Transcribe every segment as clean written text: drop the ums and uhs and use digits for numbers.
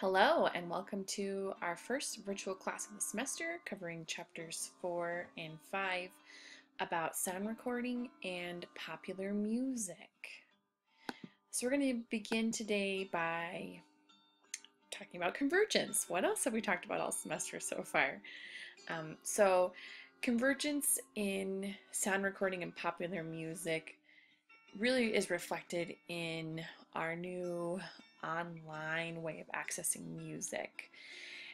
Hello, and welcome to our first virtual class of the semester covering chapters 4 and 5 about sound recording and popular music. So, we're going to begin today by talking about convergence. What else have we talked about all semester so far? So, convergence in sound recording and popular music really is reflected in our new online way of accessing music.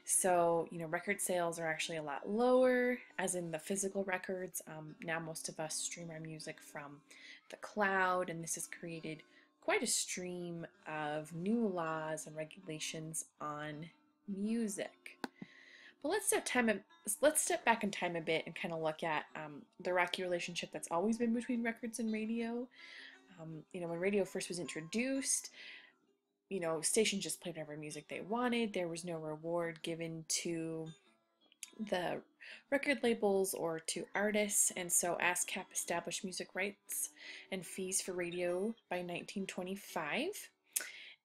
So, record sales are actually a lot lower, as in the physical records. Now, most of us stream our music from the cloud, and this has created quite a stream of new laws and regulations on music. But let's step back in time a bit and kind of look at the rocky relationship that's always been between records and radio. When radio first was introduced, stations just played whatever music they wanted. There was no reward given to the record labels or to artists, and so ASCAP established music rights and fees for radio by 1925.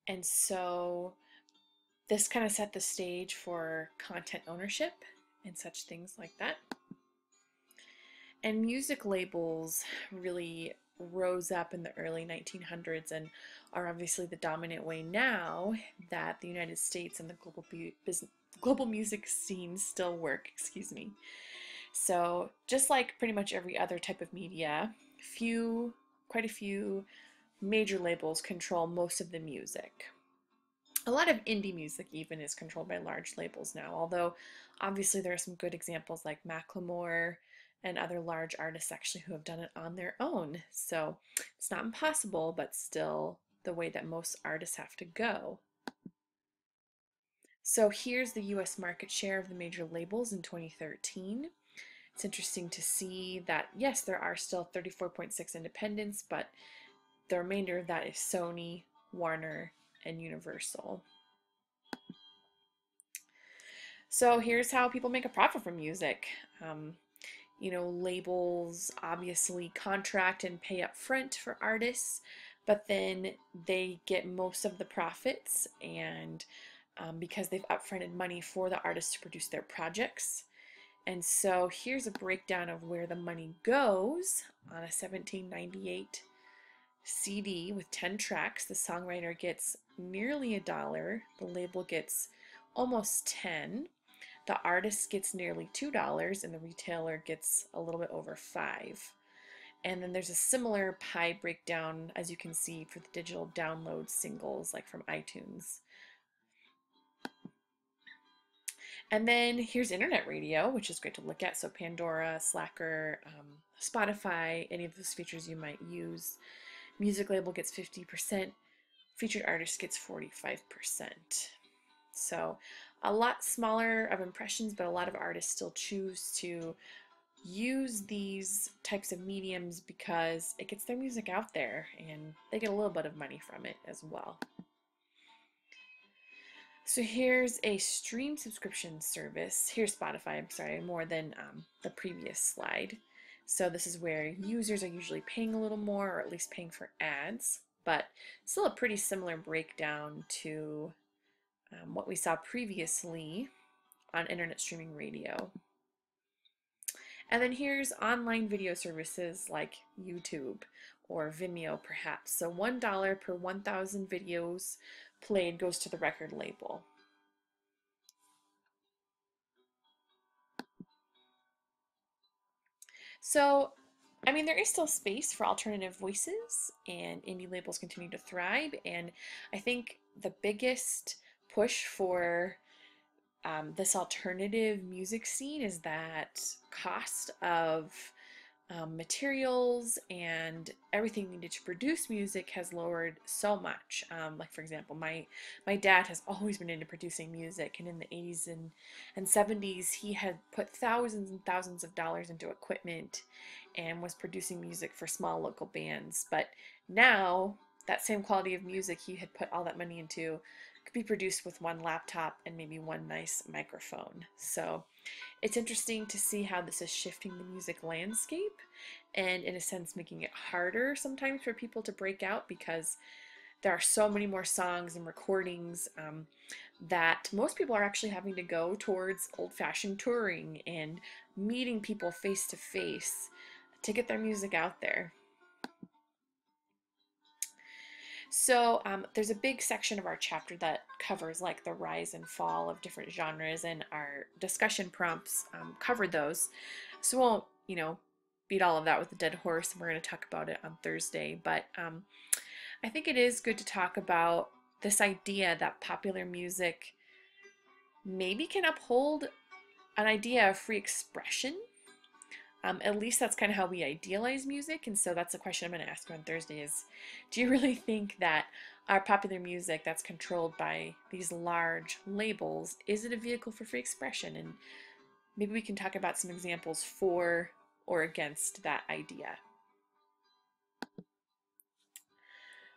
And so this kind of set the stage for content ownership and such things like that. And music labels really rose up in the early 1900s and are obviously the dominant way now that the United States and the global music scene still work, So just like pretty much every other type of media, quite a few major labels control most of the music. A lot of indie music even is controlled by large labels now, although obviously there are some good examples like Macklemore and other large artists actually who have done it on their own. So it's not impossible, but still the way that most artists have to go. So here's the US market share of the major labels in 2013. It's interesting to see that, yes, there are still 34.6 independents, but the remainder of that is Sony, Warner, and Universal. So here's how people make a profit from music. Labels obviously contract and pay up front for artists, but then they get most of the profits, and because they've upfronted money for the artists to produce their projects. And so here's a breakdown of where the money goes on a 1798 CD with 10 tracks. The songwriter gets nearly $1, the label gets almost 10, the artist gets nearly $2, and the retailer gets a little bit over 5. And then there's a similar pie breakdown, as you can see, for the digital download singles, like from iTunes. And then here's internet radio, which is great to look at. So Pandora, Slacker, Spotify, any of those features you might use. Music label gets 50%, featured artist gets 45%. So a lot smaller of impressions, but a lot of artists still choose to use these types of mediums because it gets their music out there and they get a little bit of money from it as well. So here's a stream subscription service. Here's Spotify, I'm sorry, more than the previous slide. So this is where users are usually paying a little more, or at least paying for ads, but still a pretty similar breakdown to what we saw previously on internet streaming radio. And then here's online video services like YouTube or Vimeo perhaps. So $1 per 1,000 videos played goes to the record label. So, there is still space for alternative voices, and indie labels continue to thrive. And I think the biggest push for this alternative music scene is that cost of materials and everything needed to produce music has lowered so much. Like for example, my dad has always been into producing music, and in the 80s and 70s he had put thousands and thousands of dollars into equipment and was producing music for small local bands. But now that same quality of music he had put all that money into could be produced with one laptop and maybe one nice microphone. So it's interesting to see how this is shifting the music landscape and, in a sense, making it harder sometimes for people to break out because there are so many more songs and recordings that most people are actually having to go towards old-fashioned touring and meeting people face to face to get their music out there. So there's a big section of our chapter that covers like the rise and fall of different genres, and our discussion prompts covered those. So we won't, beat all of that with a dead horse, and we're going to talk about it on Thursday. But I think it is good to talk about this idea that popular music maybe can uphold an idea of free expression. At least that's kind of how we idealize music, and so that's a question I'm going to ask you on Thursday is, do you really think that our popular music that's controlled by these large labels, is it a vehicle for free expression? And maybe we can talk about some examples for or against that idea.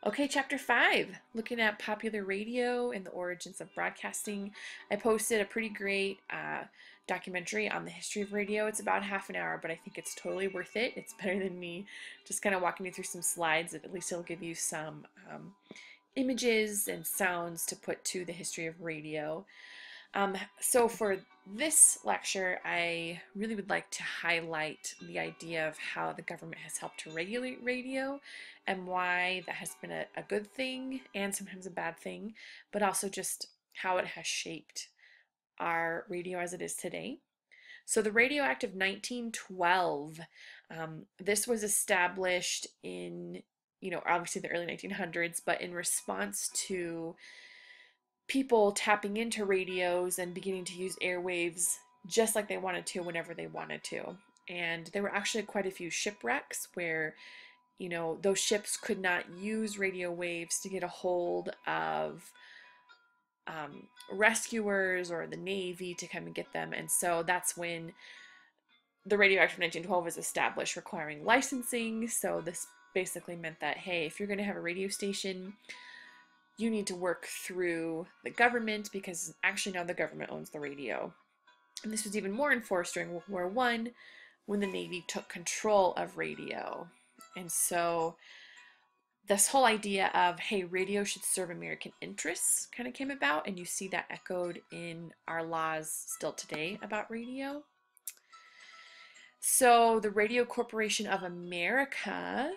Okay, chapter 5, looking at popular radio and the origins of broadcasting. I posted a pretty great documentary on the history of radio. It's about half an hour, but I think it's totally worth it. It's better than me just kind of walking you through some slides. At least it'll give you some images and sounds to put to the history of radio. So for this lecture, I really would like to highlight the idea of how the government has helped to regulate radio and why that has been a good thing and sometimes a bad thing, but also just how it has shaped our radio as it is today. So the Radio Act of 1912, this was established in, obviously the early 1900s, but in response to people tapping into radios and beginning to use airwaves just like they wanted to whenever they wanted to. And there were actually quite a few shipwrecks where, those ships could not use radio waves to get a hold of rescuers or the Navy to come and get them. And so that's when the Radio Act of 1912 was established, requiring licensing. So this basically meant that, hey, if you're going to have a radio station, you need to work through the government, because actually now the government owns the radio. And this was even more enforced during World War I, when the Navy took control of radio. And so this whole idea of, hey, radio should serve American interests kind of came about, and you see that echoed in our laws still today about radio. So the Radio Corporation of America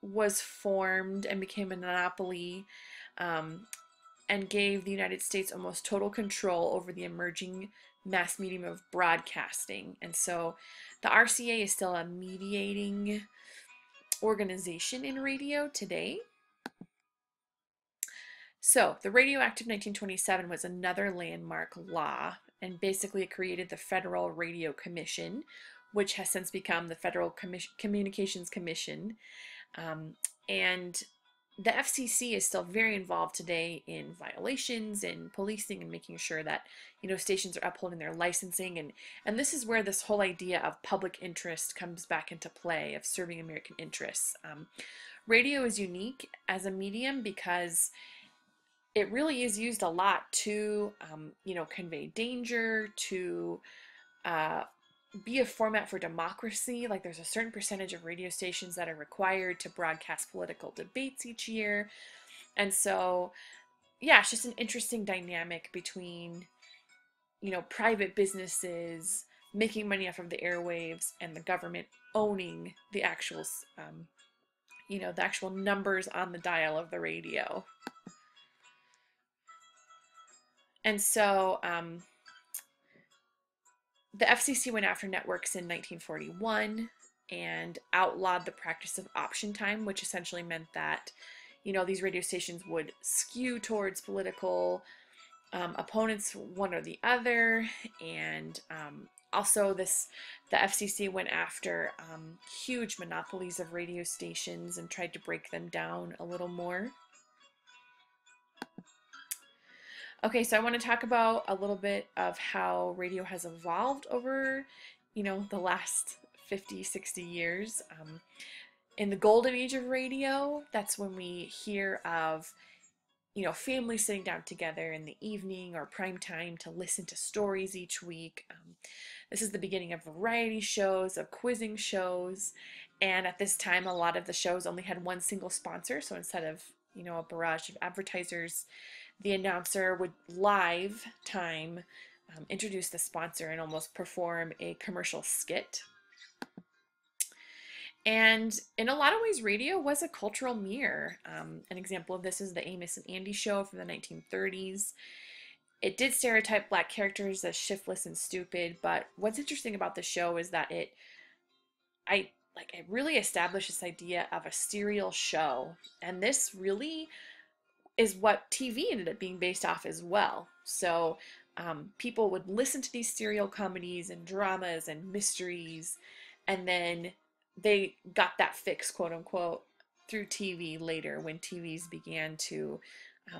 was formed and became a monopoly, and gave the United States almost total control over the emerging mass medium of broadcasting. And so the RCA is still a mediating organization in radio today. So the Radio Act of 1927 was another landmark law, and basically it created the Federal Radio Commission, which has since become the Federal Communications Commission. And the FCC is still very involved today in violations and policing and making sure that, stations are upholding their licensing. And this is where this whole idea of public interest comes back into play, of serving American interests. Radio is unique as a medium because it really is used a lot to, convey danger, to be a format for democracy. Like there's a certain percentage of radio stations that are required to broadcast political debates each year. And so, yeah, it's just an interesting dynamic between, private businesses making money off of the airwaves and the government owning the actual, the actual numbers on the dial of the radio. And so, the FCC went after networks in 1941 and outlawed the practice of option time, which essentially meant that, these radio stations would skew towards political opponents, one or the other. And also the FCC went after huge monopolies of radio stations and tried to break them down a little more. Okay, so I want to talk about a little bit of how radio has evolved over, the last 50, 60 years. In the golden age of radio, that's when we hear of, families sitting down together in the evening or prime time to listen to stories each week. This is the beginning of variety shows, of quizzing shows, and at this time, a lot of the shows only had one single sponsor. So instead of you know, a barrage of advertisers, the announcer would live time introduce the sponsor and almost perform a commercial skit. And in a lot of ways, radio was a cultural mirror. An example of this is the Amos and Andy show from the 1930s. It did stereotype black characters as shiftless and stupid, but what's interesting about the show is that it really established this idea of a serial show, and this really is what TV ended up being based off as well. So people would listen to these serial comedies and dramas and mysteries, and then they got that fix, quote unquote, through TV later when TVs began to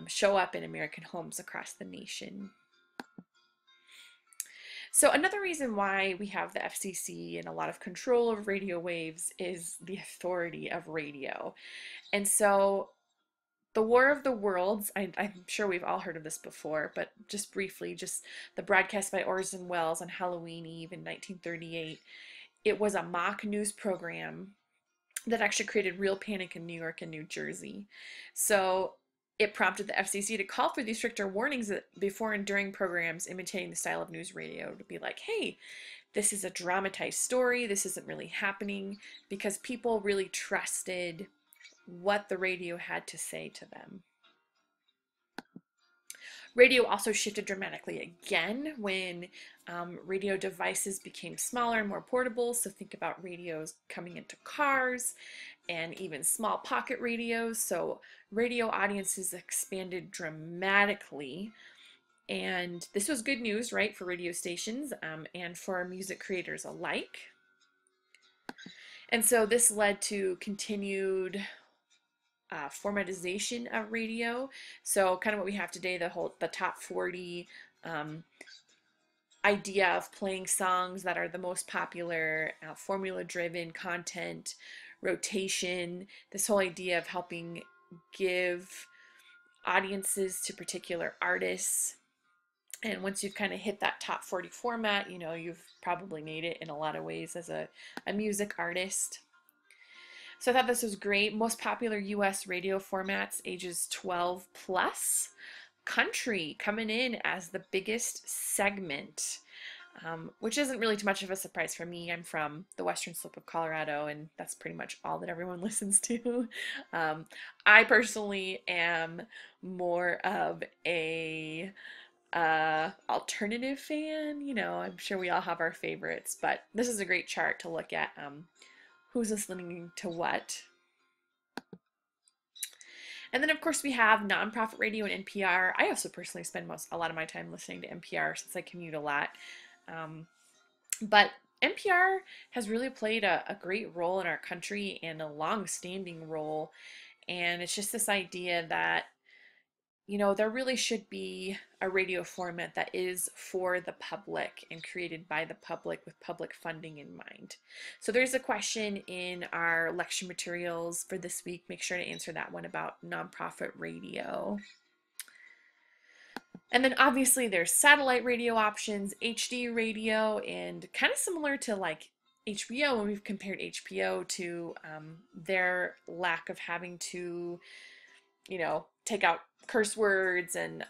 show up in American homes across the nation. So another reason why we have the FCC and a lot of control of radio waves is the authority of radio. And so the War of the Worlds, I'm sure we've all heard of this before, but just briefly, just the broadcast by Orson Welles on Halloween Eve in 1938. It was a mock news program that actually created real panic in New York and New Jersey. So it prompted the FCC to call for these stricter warnings before and during programs imitating the style of news radio, to be like, hey, this is a dramatized story, this isn't really happening, because people really trusted what the radio had to say to them. Radio also shifted dramatically again when radio devices became smaller and more portable. So think about radios coming into cars and even small pocket radios. So radio audiences expanded dramatically. And this was good news, right, for radio stations and for music creators alike. And so this led to continued formatization of radio. So kind of what we have today, the top 40 idea of playing songs that are the most popular, formula-driven content, rotation, this whole idea of helping give audiences to particular artists. And once you've kind of hit that top 40 format, you know, you've probably made it in a lot of ways as a music artist. So I thought this was great. Most popular US radio formats, ages 12 plus. Country coming in as the biggest segment, which isn't really too much of a surprise for me. I'm from the western slope of Colorado, and that's pretty much all that everyone listens to. I personally am more of a alternative fan. You know, I'm sure we all have our favorites, but this is a great chart to look at who's listening to what. And then of course we have nonprofit radio and NPR. I also personally spend a lot of my time listening to NPR since I commute a lot. But NPR has really played a great role in our country and a long-standing role. And it's just this idea that, you know, there really should be a radio format that is for the public and created by the public with public funding in mind. So there's a question in our lecture materials for this week. Make sure to answer that one about nonprofit radio. And then obviously there's satellite radio options, HD radio, and kind of similar to like HBO when we've compared HBO to their lack of having to, you know, take out curse words and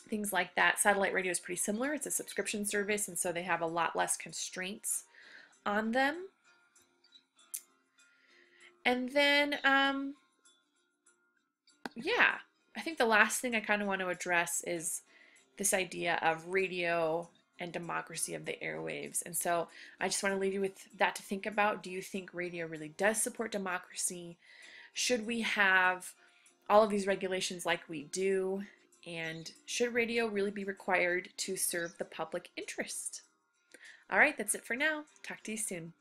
things like that. Satellite radio is pretty similar. It's a subscription service, and so they have a lot less constraints on them. And then, yeah, I think the last thing I kind of want to address is this idea of radio and democracy of the airwaves. And so I just want to leave you with that to think about. Do you think radio really does support democracy? Should we have all of these regulations like we do? And should radio really be required to serve the public interest? All right, that's it for now. Talk to you soon.